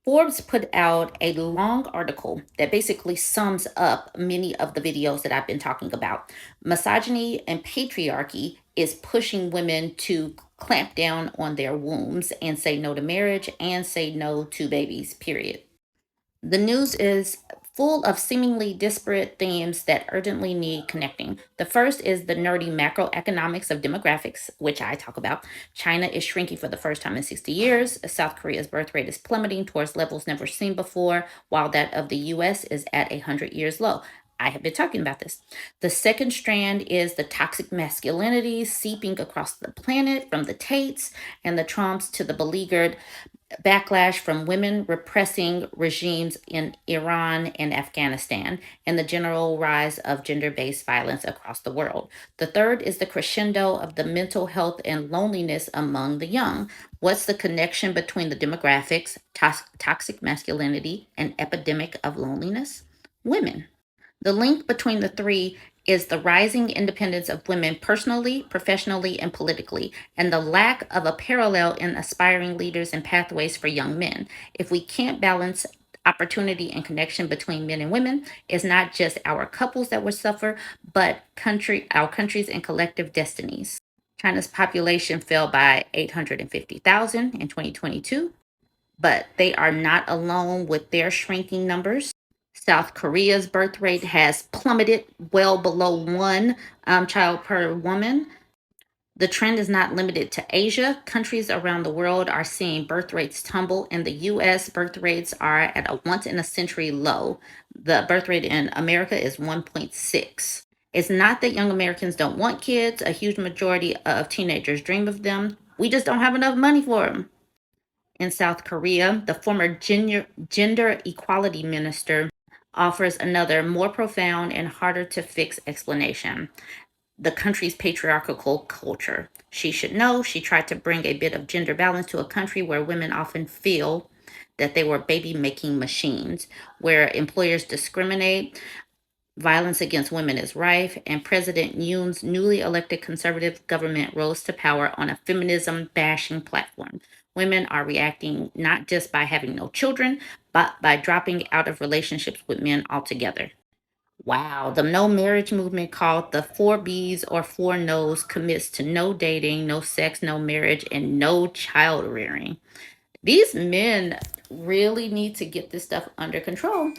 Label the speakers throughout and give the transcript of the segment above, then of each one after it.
Speaker 1: Forbes put out a long article that basically sums up many of the videos that I've been talking about. Misogyny and patriarchy is pushing women to clamp down on their wombs and say no to marriage and say no to babies, period. The news is full of seemingly disparate themes that urgently need connecting. The first is the nerdy macroeconomics of demographics, which I talk about. China is shrinking for the first time in 60 years. South Korea's birth rate is plummeting towards levels never seen before, while that of the US is at 100 years low. I have been talking about this. The second strand is the toxic masculinity seeping across the planet from the Tates and the Trumps to the beleaguered backlash from women repressing regimes in Iran and Afghanistan, and the general rise of gender based violence across the world. The third is the crescendo of the mental health and loneliness among the young. What's the connection between the demographics, toxic masculinity, and epidemic of loneliness? Women. The link between the three is the rising independence of women personally, professionally, and politically, and the lack of a parallel in aspiring leaders and pathways for young men. If we can't balance opportunity and connection between men and women, it's not just our couples that will suffer, but our countries and collective destinies. China's population fell by 850,000 in 2022, but they are not alone with their shrinking numbers. South Korea's birth rate has plummeted well below one child per woman. The trend is not limited to Asia. Countries around the world are seeing birth rates tumble. In the US, birth rates are at a once in a century low. The birth rate in America is 1.6. It's not that young Americans don't want kids. A huge majority of teenagers dream of them. We just don't have enough money for them. In South Korea, the former gender equality minister offers another more profound and harder to fix explanation: the country's patriarchal culture. She should know she tried to bring a bit of gender balance to a country where women often feel that they were baby making machines, where employers discriminate, violence against women is rife, and President Yoon's newly elected conservative government rose to power on a feminism bashing platform. Women are reacting not just by having no children, but by dropping out of relationships with men altogether. Wow, the no marriage movement, called the four B's or four no's, commits to no dating, no sex, no marriage, and no child rearing. These men really need to get this stuff under control.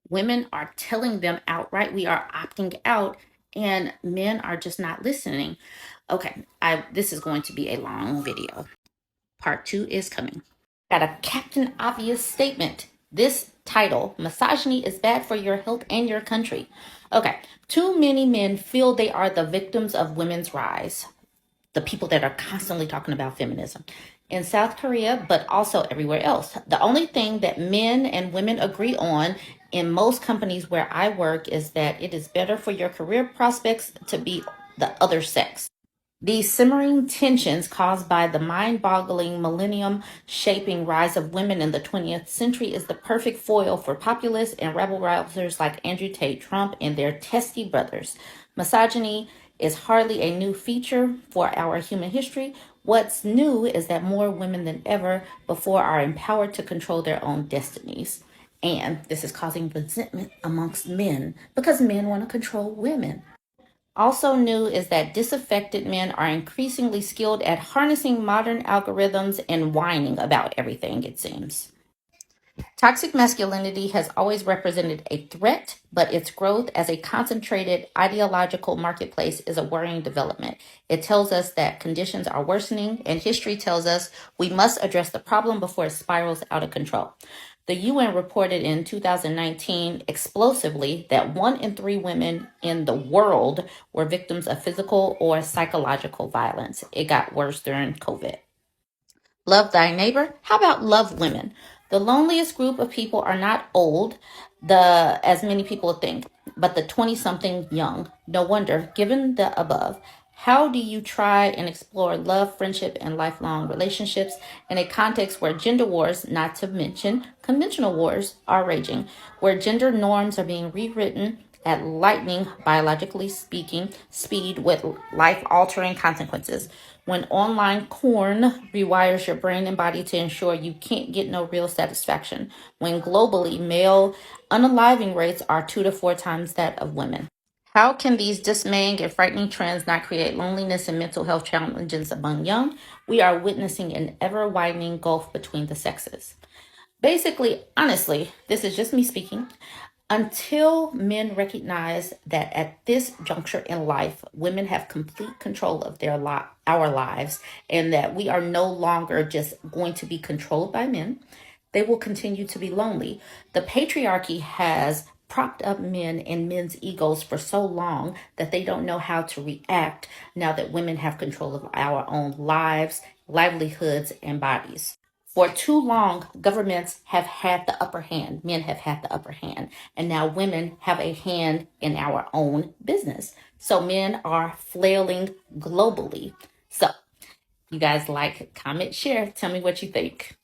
Speaker 1: Women are telling them outright we are opting out, and men are just not listening. Okay, this is going to be a long video. Part 2 is coming. Got a Captain Obvious statement. This title, Misogyny is Bad for Your Health and Your Country. Okay, too many men feel they are the victims of women's rise, the people that are constantly talking about feminism in South Korea, but also everywhere else. The only thing that men and women agree on in most companies where I work is that it is better for your career prospects to be the other sex. These simmering tensions caused by the mind-boggling millennium-shaping rise of women in the 20th century is the perfect foil for populists and rabble-rousers like Andrew Tate Trump and their testy brothers. Misogyny is hardly a new feature for our human history. What's new is that more women than ever before are empowered to control their own destinies. And this is causing resentment amongst men because men want to control women. Also new is that disaffected men are increasingly skilled at harnessing modern algorithms and whining about everything, it seems. Toxic masculinity has always represented a threat, but its growth as a concentrated ideological marketplace is a worrying development. It tells us that conditions are worsening, and history tells us we must address the problem before it spirals out of control. The UN reported in 2019 explosively that 1 in 3 women in the world were victims of physical or psychological violence. It got worse during COVID. Love thy neighbor. How about love women? The loneliest group of people are not old, as many people think, but the 20-something young. No wonder, given the above. How do you try and explore love, friendship, and lifelong relationships in a context where gender wars, not to mention conventional wars, are raging, where gender norms are being rewritten at lightning, biologically speaking, speed with life-altering consequences. When online porn rewires your brain and body to ensure you can't get no real satisfaction. When globally, male unaliving rates are 2 to 4 times that of women. How can these dismaying and frightening trends not create loneliness and mental health challenges among young? We are witnessing an ever widening gulf between the sexes. Basically, honestly, this is just me speaking. Until men recognize that at this juncture in life, women have complete control of our lives, and that we are no longer just going to be controlled by men, they will continue to be lonely. The patriarchy has propped up men and men's egos for so long that they don't know how to react now that women have control of our own lives, livelihoods, and bodies. For too long, governments have had the upper hand. Men have had the upper hand. And now women have a hand in our own business. So men are flailing globally. So, you guys like, comment, share. Tell me what you think.